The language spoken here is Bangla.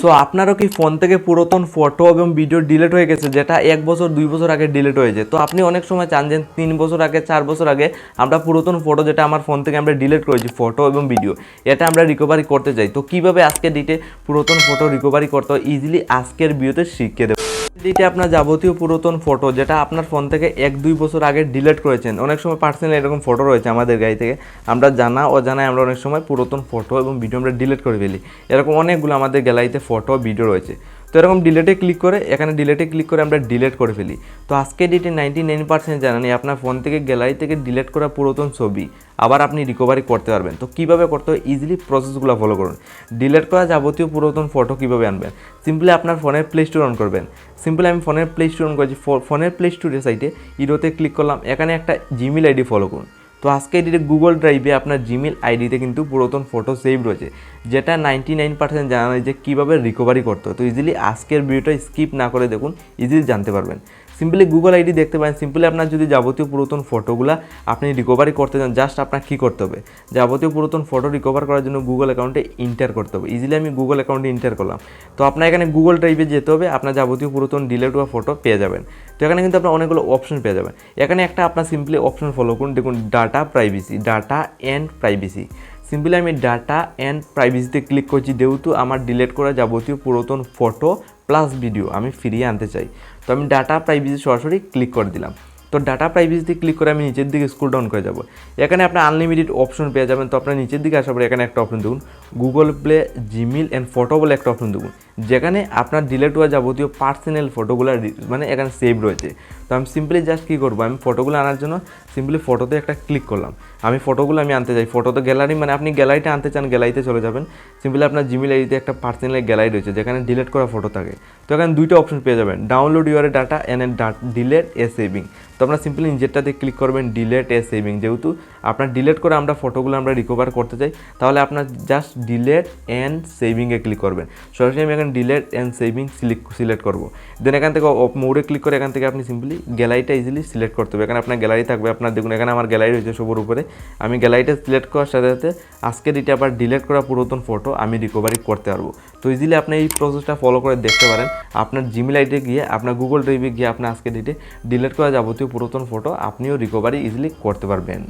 সো আপনারও কি ফোন থেকে পুরাতন ফটো এবং ভিডিও ডিলিট হয়ে গেছে, যেটা 1 বছর 2 বছর আগে ডিলিট হয়েছে? তো আপনি অনেক সময় চান যে 3 বছর আগে 4 বছর আগে আমরা পুরাতন ফটো যেটা আমার ফোন থেকে আমরা ডিলিট করেছি, ফটো এবং ভিডিও, এটা আমরা রিকভারি করতে চাই। তো কীভাবে আজকে ডেটে পুরাতন ফটো রিকভারি করতে হয় ইজিলি আজকের ভিডিওতে শিখিয়ে দেবো। ডেটে আপনার যাবতীয় পুরাতন ফটো যেটা আপনার ফোন থেকে 1-2 বছর আগে ডিলিট করেছেন, অনেক সময় পার্সোনালি এরকম ফটো রয়েছে আমাদের গাড়ি থেকে, আমরা জানা অজানায় আমরা অনেক সময় পুরাতন ফটো এবং ভিডিও আমরা ডিলিট করে ফেলি। এরকম অনেকগুলো আমাদের গ্যালারিতে ফটো ভিডিও রয়েছে। তো এরকম ডিলেটে ক্লিক করে আমরা ডিলিট করে ফেলি। তো আজকে ডেটে 99% জানেন আপনার ফোন থেকে গ্যালারি থেকে ডিলিট করা পুরাতন ছবি আবার আপনি রিকভারি করতে পারবেন। তো কীভাবে করতে হয় ইজিলি প্রসেসগুলো ফলো করুন। ডিলিট করা যাবতীয় পুরাতন ফটো কীভাবে আনবেন? সিম্পলি আপনার ফোনের প্লে স্টোর অন করবেন। সিম্পলি আমি ফোনের প্লে স্টোর অন করেছি, ফোনের প্লে স্টোরের সাইটে ইরোতে ক্লিক করলাম, এখানে একটা জিমেল আইডি ফলো করুন। তো আজকে এটিতে গুগল ড্রাইভে আপনার জিমেল আইডিতে কিন্তু পুরাতন ফটো সেভ রয়েছে, যেটা 99% জানা নেই যে কীভাবে রিকভারি করতে হয়। তো ইজিলি আজকের ভিডিওটা স্কিপ না করে দেখুন, ইজিলি জানতে পারবেন। সিম্পলি গুগল আইডি দেখতে পারেন। সিম্পলি আপনার যদি যাবতীয় পুরাতন ফটোগুলো আপনি রিকভারি করতে চান, জাস্ট আপনার কী করতে হবে, যাবতীয় পুরাতন ফটো রিকভার করার জন্য গুগল অ্যাকাউন্টে ইন্টার করতে হবে। ইজিলি আমি গুগল অ্যাকাউন্টে ইন্টার করলাম। তো আপনার এখানে গুগল ড্রাইভে যেতে হবে, আপনার যাবতীয় পুরাতন ডিলিট হওয়া ফটো পেয়ে যাবেন। তো এখানে কিন্তু আপনার অনেকগুলো অপশন পেয়ে যাবেন। এখানে একটা আপনার সিম্পলি অপশন ফলো করুন, দেখুন ডাটা অ্যান্ড প্রাইভেসি। সিম্পলি আমি ডাটা অ্যান্ড প্রাইভেসিতে ক্লিক করছি, যেহেতু আমার ডিলিট করা যাবতীয় পুরাতন ফটো প্লাস ভিডিও আমি ফিরিয়ে আনতে চাই। তো আমি ডাটা প্রাইভেসি সরাসরি ক্লিক করে দিলাম। তো ডাটা প্রাইভেসিতে ক্লিক করে আমি নিচের দিকে স্ক্রল ডাউন করে যাব। এখানে আপনার আনলিমিটেড অপশন পেয়ে যাবেন। তো আপনার নিচের দিকে আসার পরে এখানে একটা অপশন দেখুন, Google play Gmail and photo বলে একটা অপশন দেখুন, যেখানে আপনার ডিলিট হওয়া যাবতীয় পার্সোনাল ফটোগুলো মানে এখানে সেভ রয়েছে। তো আমি সিম্পলি জাস্ট কী করবো, আমি ফটোগুলো আনার জন্য সিম্পলি ফটোতে একটা ক্লিক করলাম। আমি ফটোগুলো আমি আনতে চাই, ফটো তো গ্যালারি মানে আপনি গ্যালারিটা আনতে চান, গ্যালারিতে চলে যাবেন। সিম্পলি আপনার জিমেল আইডিতে একটা পার্সোনাল গ্যালারি রয়েছে, যেখানে ডিলিট করা ফটো থাকে। তো এখানে দুইটা অপশন পেয়ে যাবেন, download your data and delete A saving. তো আপনার সিম্পলি নিজেরটাতে ক্লিক করবেন ডিলিট এ সেভিং। যেহেতু আপনার ডিলিট করে আমরা ফটোগুলো আমরা রিকভার করতে চাই, তাহলে আপনার জাস্ট ডিলিট অ্যান্ড সেভিংয়ে ক্লিক করবেন। সরাসরি আমি এখানে ডিলিট অ্যান্ড সেভিং সিলেক্ট করবো। দেন এখান থেকে মোডে ক্লিক করে এখান থেকে আপনি সিম্পলি গ্যালারিটা ইজিলি সিলেক্ট করতে হবে। এখানে আপনার গ্যালারি থাকবে, আপনার দেখুন এখানে আমার গ্যালারি রয়েছে সবার উপরে। আমি গ্যালারিটা সিলেক্ট করার সাথে সাথে আজকে ডেটে আবার ডিলিট করা পুরাতন ফটো আমি রিকভারি করতে পারবো। তো ইজিলি আপনি এই প্রসেসটা ফলো করে দেখতে পারেন। আপনার জিমেল আইডিতে গিয়ে, আপনার গুগল ড্রাইভে গিয়ে আপনার আজকে ডেটে ডিলিট করা যাবতীয় পুরাতন ফটো আপনিও রিকভারি ইজিলি করতে পারবেন।